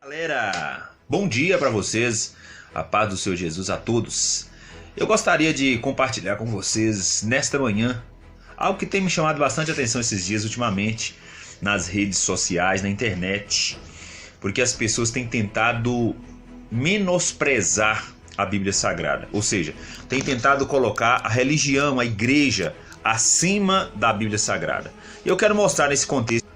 Galera, bom dia para vocês, a paz do Senhor Jesus a todos. Eu gostaria de compartilhar com vocês nesta manhã algo que tem me chamado bastante atenção esses dias ultimamente nas redes sociais, na internet, porque as pessoas têm tentado menosprezar a Bíblia Sagrada, ou seja, têm tentado colocar a religião, a igreja, acima da Bíblia Sagrada. E eu quero mostrar nesse contexto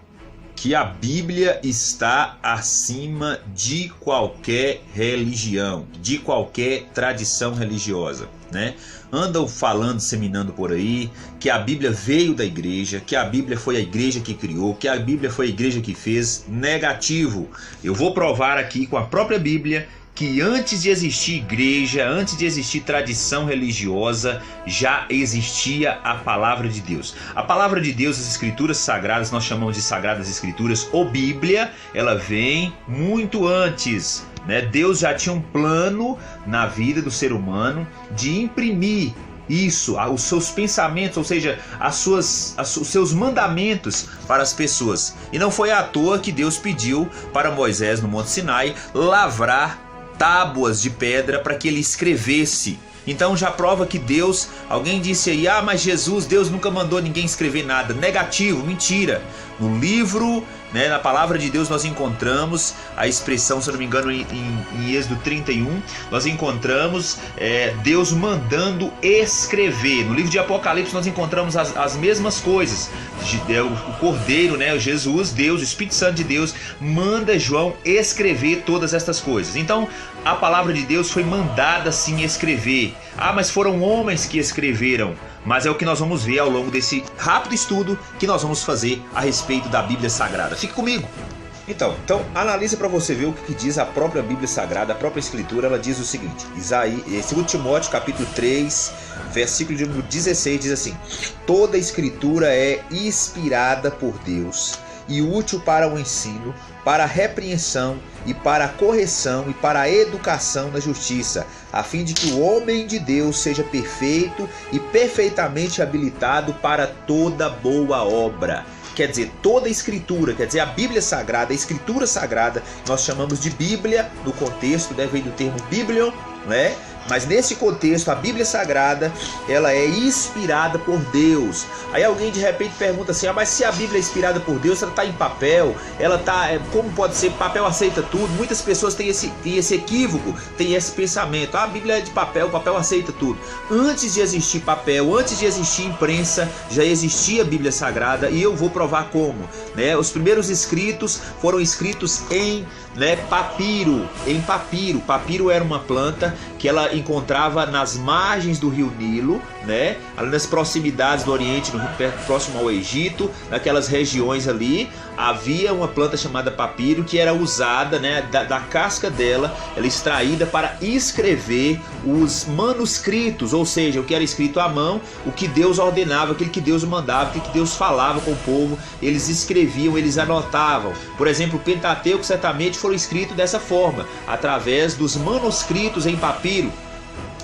que a Bíblia está acima de qualquer religião, de qualquer tradição religiosa, né? Andam falando, disseminando por aí que a Bíblia veio da igreja, que a Bíblia foi a igreja que criou, que a Bíblia foi a igreja que fez. Negativo. Eu vou provar aqui com a própria Bíblia que antes de existir igreja, antes de existir tradição religiosa, já existia a palavra de Deus. A palavra de Deus, as escrituras sagradas, nós chamamos de sagradas escrituras, ou Bíblia, ela vem muito antes, né? Deus já tinha um plano na vida do ser humano de imprimir isso, os seus pensamentos, ou seja, os seus mandamentos para as pessoas. E não foi à toa que Deus pediu para Moisés no Monte Sinai lavrar tábuas de pedra para que ele escrevesse. Então já prova que Deus, alguém disse aí, mas Jesus, Deus nunca mandou ninguém escrever nada. Negativo, mentira. No livro, né, na palavra de Deus nós encontramos a expressão, se eu não me engano, em Êxodo 31, nós encontramos Deus mandando escrever. No livro de Apocalipse nós encontramos as mesmas coisas. O Cordeiro, né, Jesus, Deus, o Espírito Santo de Deus, manda João escrever todas estas coisas. Então a palavra de Deus foi mandada sim escrever. Mas foram homens que escreveram. Mas é o que nós vamos ver ao longo desse rápido estudo que nós vamos fazer a respeito da Bíblia Sagrada. Fique comigo! Então analisa para você ver o que diz a própria Bíblia Sagrada, a própria Escritura. Ela diz o seguinte, 2 Timóteo capítulo 3, versículo de número 16, diz assim: toda a Escritura é inspirada por Deus e útil para o ensino, para a repreensão e para a correção e para a educação na justiça, a fim de que o homem de Deus seja perfeito e perfeitamente habilitado para toda boa obra. Quer dizer, toda a Escritura, quer dizer, a Bíblia Sagrada, a Escritura Sagrada, nós chamamos de Bíblia, no contexto, né, vem do termo Biblion, né? Mas nesse contexto, a Bíblia Sagrada, ela é inspirada por Deus. Aí alguém de repente pergunta assim, mas se a Bíblia é inspirada por Deus, ela está em papel, ela está, como pode ser, papel aceita tudo? Muitas pessoas têm esse equívoco, têm esse pensamento, a Bíblia é de papel, papel aceita tudo. Antes de existir papel, antes de existir imprensa, já existia a Bíblia Sagrada, e eu vou provar como, né? Os primeiros escritos foram escritos em papiro, Papiro era uma planta que ela encontrava nas margens do rio Nilo, né? Ali nas proximidades do Oriente, próximo ao Egito, naquelas regiões ali, havia uma planta chamada papiro que era usada, né, da casca dela, ela extraída para escrever os manuscritos, ou seja, o que era escrito à mão, o que Deus ordenava, aquilo que Deus mandava, aquilo que Deus falava com o povo, eles escreviam, eles anotavam. Por exemplo, o Pentateuco certamente foi escrito dessa forma, através dos manuscritos em papiro.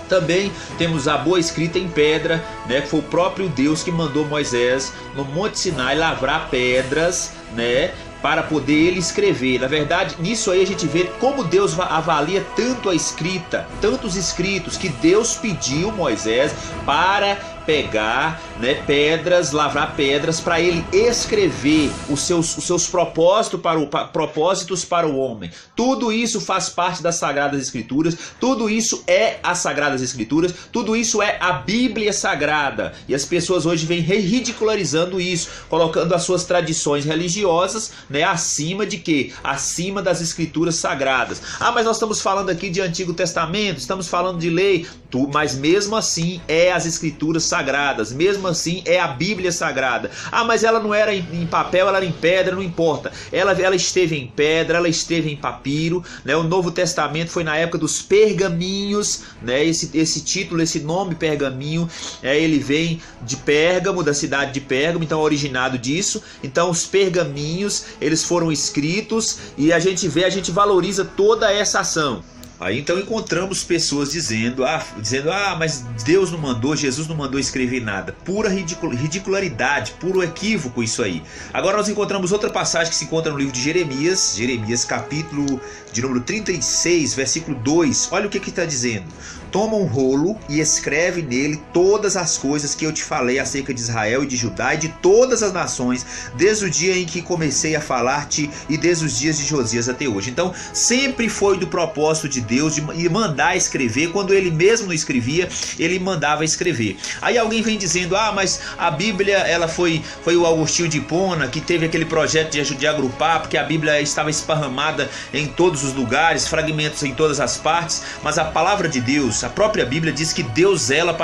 Também temos a boa escrita em pedra, né, que foi o próprio Deus que mandou Moisés no Monte Sinai lavrar pedras, né, para poder ele escrever. Na verdade, nisso aí a gente vê como Deus avalia tanto a escrita, tantos escritos, que Deus pediu Moisés para pegar, né, pedras, lavrar pedras para ele escrever os seus propósitos para o homem. Tudo isso faz parte das Sagradas Escrituras, tudo isso é as Sagradas Escrituras, tudo isso é a Bíblia Sagrada. E as pessoas hoje vêm ridicularizando isso, colocando as suas tradições religiosas, né, acima de quê? Acima das Escrituras Sagradas. Mas nós estamos falando aqui de Antigo Testamento, estamos falando de lei, mas mesmo assim é as Escrituras Sagradas, mesmo assim é a Bíblia Sagrada. Mas ela não era em papel, ela era em pedra, não importa. Ela esteve em pedra, ela esteve em papiro, né? O Novo Testamento foi na época dos pergaminhos, né? Esse título, esse nome pergaminho, ele vem de Pérgamo, da cidade de Pérgamo, então é originado disso. Então os pergaminhos, eles foram escritos e a gente valoriza toda essa ação. Aí então encontramos pessoas dizendo, mas Deus não mandou, Jesus não mandou escrever nada. Pura ridicularidade, puro equívoco isso aí. Agora nós encontramos outra passagem que se encontra no livro de Jeremias, capítulo de número 36, versículo 2. Olha o que está dizendo. Toma um rolo e escreve nele todas as coisas que eu te falei acerca de Israel e de Judá e de todas as nações, desde o dia em que comecei a falar-te e desde os dias de Josias até hoje. Então, sempre foi do propósito de Deus de mandar escrever. Quando ele mesmo não escrevia, ele mandava escrever. Aí alguém vem dizendo, mas a Bíblia ela foi o Agostinho de Hipona que teve aquele projeto de agrupar, porque a Bíblia estava esparramada em todos os lugares, fragmentos em todas as partes. Mas a palavra de Deus, a própria Bíblia diz que Deus zela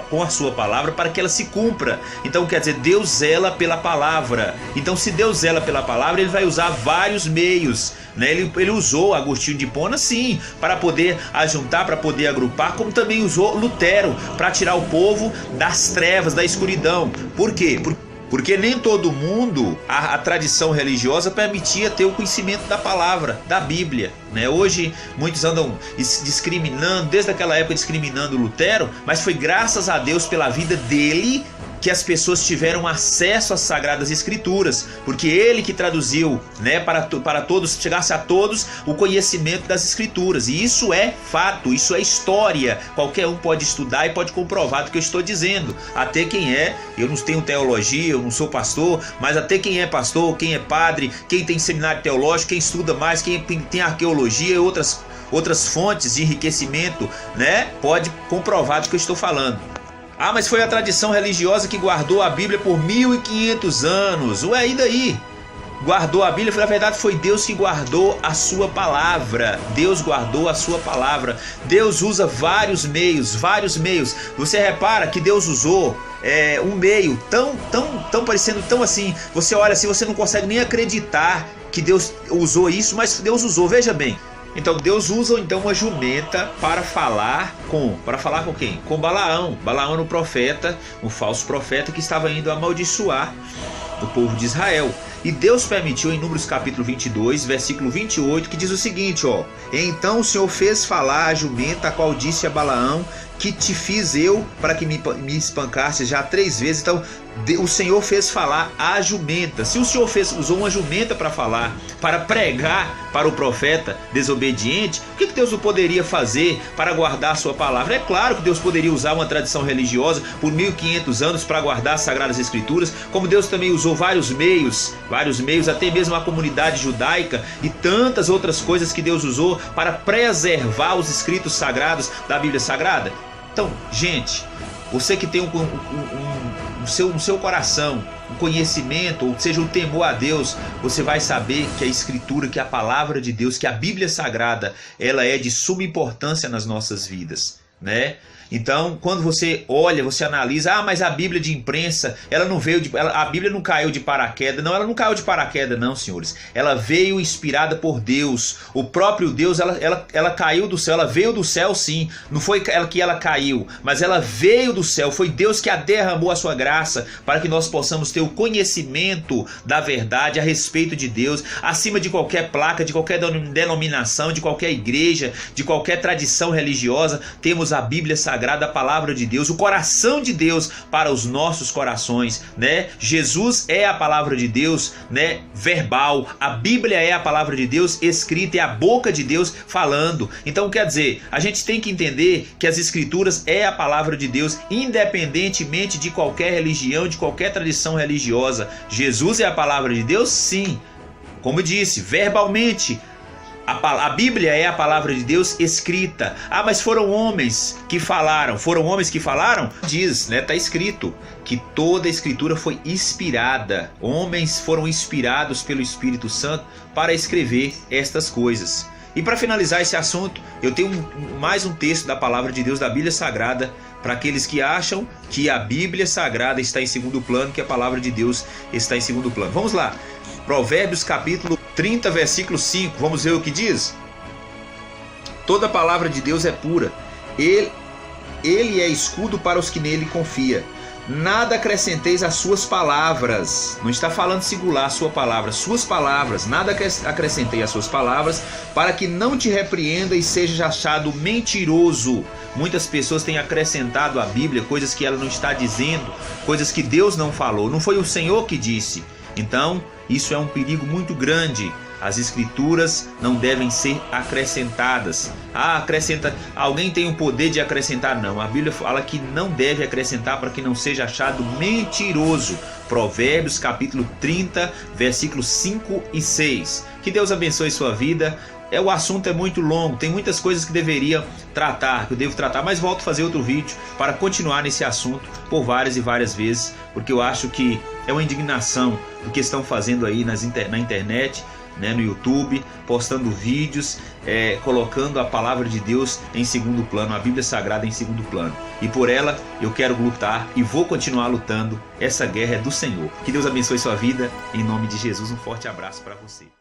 com a sua palavra para que ela se cumpra. Então quer dizer, Deus zela pela palavra. Então se Deus zela pela palavra, ele vai usar vários meios, né? Ele usou Agostinho de Hipona sim, para poder ajuntar, para poder agrupar, como também usou Lutero para tirar o povo das trevas, da escuridão. Por quê? Porque nem todo mundo, a tradição religiosa permitia ter o conhecimento da palavra, da Bíblia, né? Hoje muitos andam discriminando, desde aquela época discriminando Lutero, mas foi graças a Deus pela vida dele que as pessoas tiveram acesso às Sagradas Escrituras, porque ele que traduziu, né, para todos, chegasse a todos o conhecimento das Escrituras. E isso é fato, isso é história. Qualquer um pode estudar e pode comprovar do que eu estou dizendo. Até quem eu não tenho teologia, eu não sou pastor, mas até quem é pastor, quem é padre, quem tem seminário teológico, quem estuda mais, quem tem arqueologia e outras fontes de enriquecimento, né, pode comprovar do que eu estou falando. Mas foi a tradição religiosa que guardou a Bíblia por 1500 anos. Ué, e daí? Guardou a Bíblia, na verdade foi Deus que guardou a sua palavra. Deus guardou a sua palavra. Deus usa vários meios. Você repara que Deus usou um meio tão parecendo tão assim. Você olha assim, você não consegue nem acreditar que Deus usou isso, mas Deus usou, veja bem. Então Deus usa uma jumenta para falar com quem? Com Balaão. Balaão era um profeta, um falso profeta que estava indo amaldiçoar o povo de Israel. E Deus permitiu em Números capítulo 22, versículo 28, que diz o seguinte, Então o Senhor fez falar a jumenta, a qual disse a Balaão, que te fiz eu para que me espancasse já 3 vezes. Então o Senhor fez falar a jumenta. Se o Senhor usou uma jumenta para falar, para pregar para o profeta desobediente, o que Deus não poderia fazer para guardar a sua palavra? É claro que Deus poderia usar uma tradição religiosa por 1500 anos para guardar as Sagradas Escrituras, como Deus também usou vários meios, até mesmo a comunidade judaica e tantas outras coisas que Deus usou para preservar os escritos sagrados da Bíblia Sagrada. Então, gente, você que tem no seu coração um conhecimento, ou seja, um temor a Deus, você vai saber que a Escritura, que a palavra de Deus, que a Bíblia Sagrada, ela é de suma importância nas nossas vidas, né? Então, quando você olha, você analisa, mas a Bíblia de imprensa, a Bíblia não caiu de paraquedas. Não, ela não caiu de paraquedas não, senhores. Ela veio inspirada por Deus. O próprio Deus, ela caiu do céu, ela veio do céu sim. Não foi que ela caiu, mas ela veio do céu. Foi Deus que a derramou a sua graça para que nós possamos ter o conhecimento da verdade a respeito de Deus, acima de qualquer placa, de qualquer denominação, de qualquer igreja, de qualquer tradição religiosa. Temos a Bíblia Sagrada, a palavra de Deus, o coração de Deus para os nossos corações, né? Jesus é a palavra de Deus, né? Verbal. A Bíblia é a palavra de Deus escrita, é a boca de Deus falando. Então quer dizer, a gente tem que entender que as Escrituras é a palavra de Deus, independentemente de qualquer religião, de qualquer tradição religiosa. Jesus é a palavra de Deus, sim. Como eu disse, verbalmente. A Bíblia é a palavra de Deus escrita. Mas foram homens que falaram. Diz, né? Está escrito que toda a Escritura foi inspirada. Homens foram inspirados pelo Espírito Santo para escrever estas coisas. E para finalizar esse assunto, eu tenho mais um texto da palavra de Deus, da Bíblia Sagrada, para aqueles que acham que a Bíblia Sagrada está em segundo plano, que a palavra de Deus está em segundo plano. Vamos lá. Provérbios capítulo 30, versículo 5. Vamos ver o que diz? Toda a palavra de Deus é pura. Ele é escudo para os que nele confiam. nada acrescenteis às suas palavras. Não está falando singular, sua palavra, suas palavras. Nada acrescentei às suas palavras, para que não te repreenda e seja achado mentiroso. Muitas pessoas têm acrescentado à Bíblia coisas que ela não está dizendo, coisas que Deus não falou, não foi o Senhor que disse. Então, isso é um perigo muito grande. As escrituras não devem ser acrescentadas. Alguém tem o poder de acrescentar? Não. A Bíblia fala que não deve acrescentar para que não seja achado mentiroso. Provérbios capítulo 30, versículos 5 e 6. Que Deus abençoe sua vida. O assunto é muito longo, tem muitas coisas que deveria tratar, que eu devo tratar, mas volto a fazer outro vídeo para continuar nesse assunto por várias e várias vezes, porque eu acho que é uma indignação o que estão fazendo aí na internet, no YouTube, postando vídeos, colocando a palavra de Deus em segundo plano, a Bíblia Sagrada em segundo plano. E por ela eu quero lutar e vou continuar lutando. Essa guerra é do Senhor. Que Deus abençoe sua vida. Em nome de Jesus, um forte abraço para você.